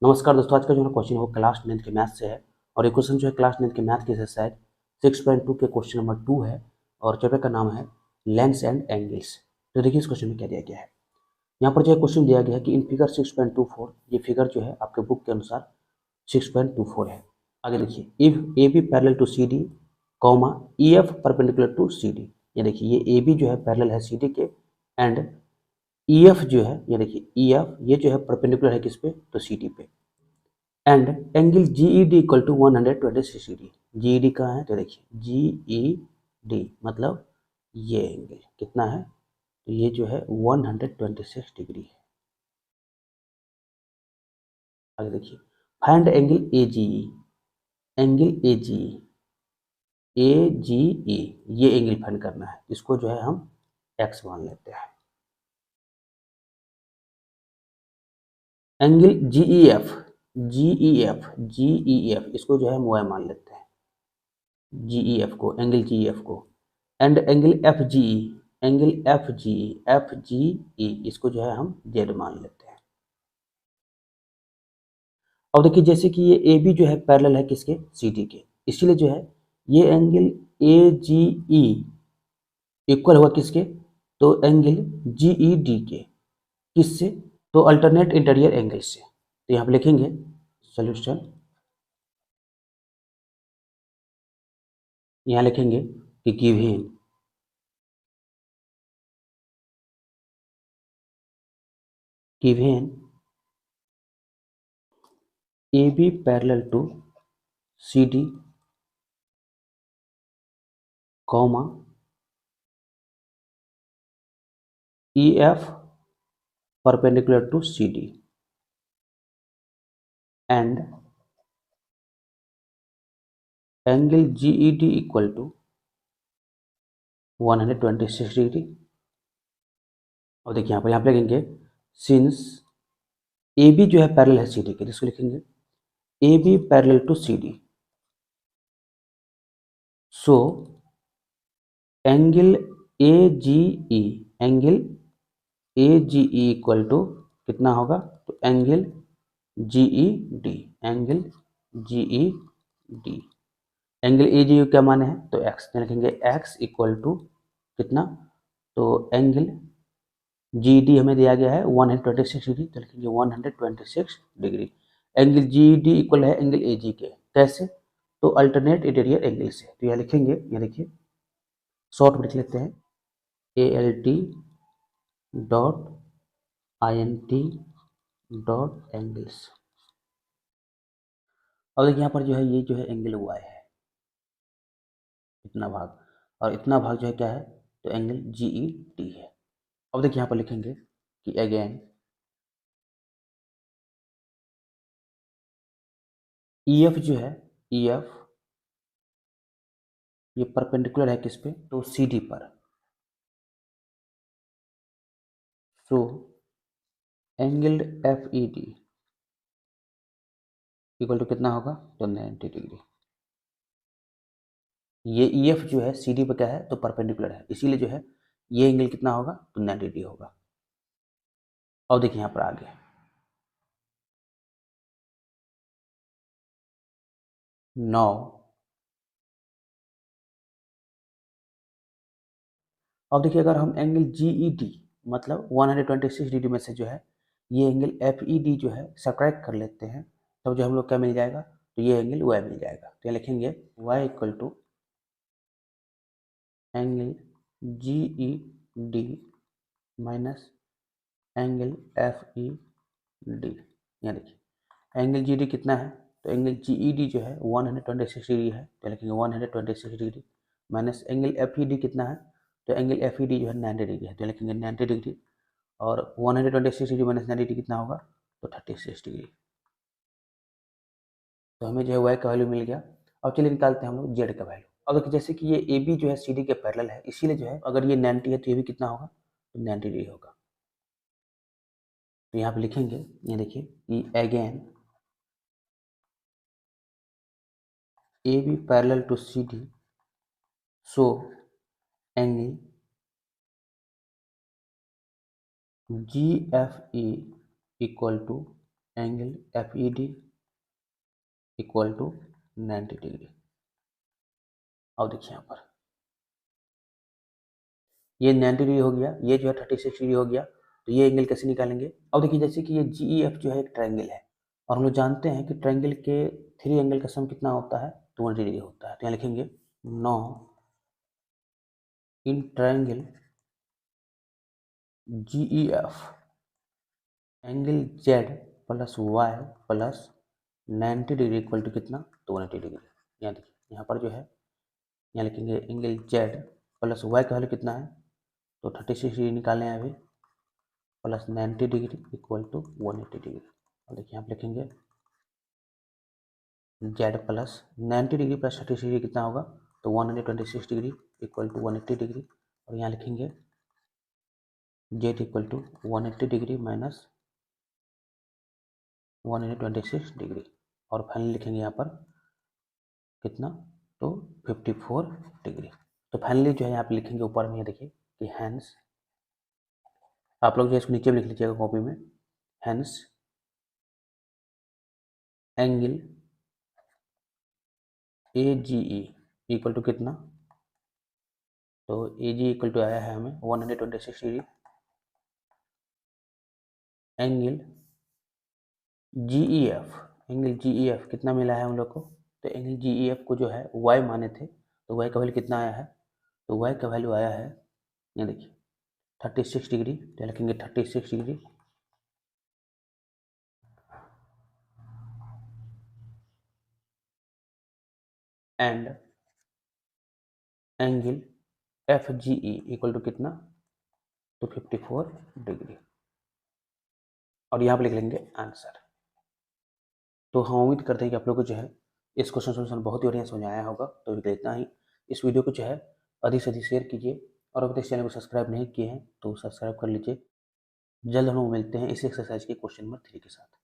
नमस्कार दोस्तों, आज का जो है क्वेश्चन वो क्लास 9th के मैथ से है और ये क्वेश्चन जो है क्लास 9th के मैथ के शायद 6.2 के क्वेश्चन नंबर 2 है और चैप्टर का नाम है लेंस एंड एंगल्स। तो देखिए इस क्वेश्चन में क्या दिया गया है। यहाँ पर जो है क्वेश्चन दिया गया है कि इन फिगर 6.24 ये फिगर जो है आपके बुक के अनुसार 6.24 है। आगे देखिए if A B parallel to C D comma E F perpendicular to C D. ये देखिए ये ए बी जो है पैरेलल है सी डी के एंड ई एफ जो है ये देखिए ई एफ ये जो है परपेंडिकुलर है किस पे तो सी डी पे and angle G E D equal to 126 degree. G E D कहाँ है तो देखिए जी ई डी मतलब ये एंगल कितना है तो ये जो है 126 डिग्री है। आगे देखिए find angle A G E. Angle A G E A G E ये एंगल फाइंड करना है, इसको जो है हम एक्स मान लेते हैं। Angle G E F G E F G E F इसको जो है हम वाई मान लेते हैं, जी ई एफ को एंगल जी ई एफ को and angle F G E angle F G E इसको जो है हम जेड मान लेते हैं। अब देखिए जैसे कि ये ए बी जो है पैरेलल है किसके सी डी के, इसीलिए जो है ये angle A G E equal हुआ किसके तो एंगल जी ई डी के, किससे तो अल्टरनेट इंटीरियर एंगल से। तो यहाँ पे लिखेंगे सोल्यूशन, यहाँ लिखेंगे कि given A B parallel to C D comma E F perpendicular to C D and angle G E D equal to 126 degree. और देखिए यहाँ पे लिखेंगे सिंस ए बी जो है पैरेलल है सी डी के, जिसको लिखेंगे A B parallel to C D so angle A G E angle A G E equal to कितना होगा तो angle G E D angle G E D. Angle A G क्या माने हैं तो एक्स, लिखेंगे एक्स इक्वल टू कितना तो एंगल जी डी हमें दिया गया है 126 डिग्री, तो लिखेंगे 126 degree. Angle G D equal है एंगल ए जी के, कैसे तो अल्टरनेट इंटीरियर एंगल से। तो यह लिखेंगे, ये देखिए शॉर्ट में लिख लेते हैं A L T dot I N T dot angles. और देखिए यहाँ पर जो है ये जो है एंगल वाई है इतना भाग, और इतना भाग जो है क्या है तो एंगल जी ई टी है। अब देखिए यहाँ पर लिखेंगे कि अगेन ई एफ जो है ई एफ ये परपेंडिकुलर है किस पे तो सी डी पर, so angle F E D equal to कितना होगा तो 90 डिग्री। ये ई एफ जो है सी डी पर क्या है तो परपेंडिकुलर है, इसीलिए जो है ये एंगल कितना होगा तो 90 डिग्री होगा। अब देखिए यहाँ पर आगे नौ, अब देखिए अगर हम एंगल जी ई डी मतलब 126 डिग्री में से जो है ये एंगल एफ ई डी जो है सब्ट्रैक्ट कर लेते हैं, तब जो हम लोग क्या मिल जाएगा तो ये एंगल वाई मिल जाएगा। तो यहाँ लिखेंगे Y equal to angle G E D minus angle F E D. यहाँ देखिए एंगल जी डी कितना है तो एंगल जी ई डी जो है 126 डिग्री है, तो लिखेंगे 126 degree minus angle F E D कितना है तो एंगल एफ ई डी जो है 90 डिग्री है, तो लिखेंगे 90 डिग्री और 126 डिग्री माइनस 90 डिग्री कितना होगा तो 36 डिग्री। तो हमें जो है वाई का वैल्यू मिल गया। अब चलिए निकालते हैं हम लोग जेड का वैल्यू। अब देखिए जैसे कि ये ए बी जो है सी डी के पैरेलल है, इसीलिए जो है अगर ये 90 है तो ये भी कितना होगा तो 90 डिग्री होगा। तो यहाँ पे लिखेंगे, ये देखिए कि again A B parallel to C D so angle G F E equal to angle FED equal to 90 degree. अब देखिए यहाँ पर ये 90 डिग्री हो गया, ये जो है 36 डिग्री हो गया, तो ये एंगल कैसे निकालेंगे। अब देखिए जैसे कि ये GEF जो है एक ट्रायंगल है और हम लोग जानते हैं कि ट्रायंगल के 3 एंगल का सम कितना होता है, 200 डिग्री होता है। तो यहाँ लिखेंगे now in triangle GEF angle Z plus Y plus 90 degree equal to कितना, 280 डिग्री। यहाँ देखिए यहाँ पर जो है, यहाँ लिखेंगे एंगल Z प्लस Y का वैल्यू कितना है, तो 36 डिग्री निकालें अभी, plus 90 degree equal to 180 degree. और देखिए यहाँ पे लिखेंगे Z plus 90 degree plus 36 degree कितना होगा, तो 126 डिग्री इक्वल टू 180 डिग्री। और यहाँ लिखेंगे Z equal to 180 degree minus 126 degree. और फाइनली लिखेंगे यहाँ पर कितना, तो 54 डिग्री। तो फाइनली जो है यहाँ पे लिखेंगे ऊपर में, ये देखिए कि हैंस, आप लोग जो है इसको नीचे में लिख लीजिएगा कॉपी में, hence angle AGE equal to कितना, तो AG इक्वल टू आया है हमें 126 डिग्री। एंगल GEF कितना मिला है हम लोग को, तो एंगल GEF को जो है Y माने थे, तो Y का वैल्यू कितना आया है, तो Y का वैल्यू आया है, ये देखिए 36 डिग्री। तो लिखेंगे 36 degree and angle FGE equal to कितना, तो 54 डिग्री। और यहाँ पे लिख लेंगे आंसर। तो हम उम्मीद करते हैं कि आप लोग को जो है इस क्वेश्चन सोल्यूशन बहुत ही बढ़िया समझ आया होगा। तो अभी इतना ही। इस वीडियो को जो है अधिक से अधिक शेयर कीजिए और अगर इस चैनल को सब्सक्राइब नहीं किए हैं तो सब्सक्राइब कर लीजिए। जल्द हम लोग मिलते हैं इस एक्सरसाइज के क्वेश्चन नंबर 3 के साथ।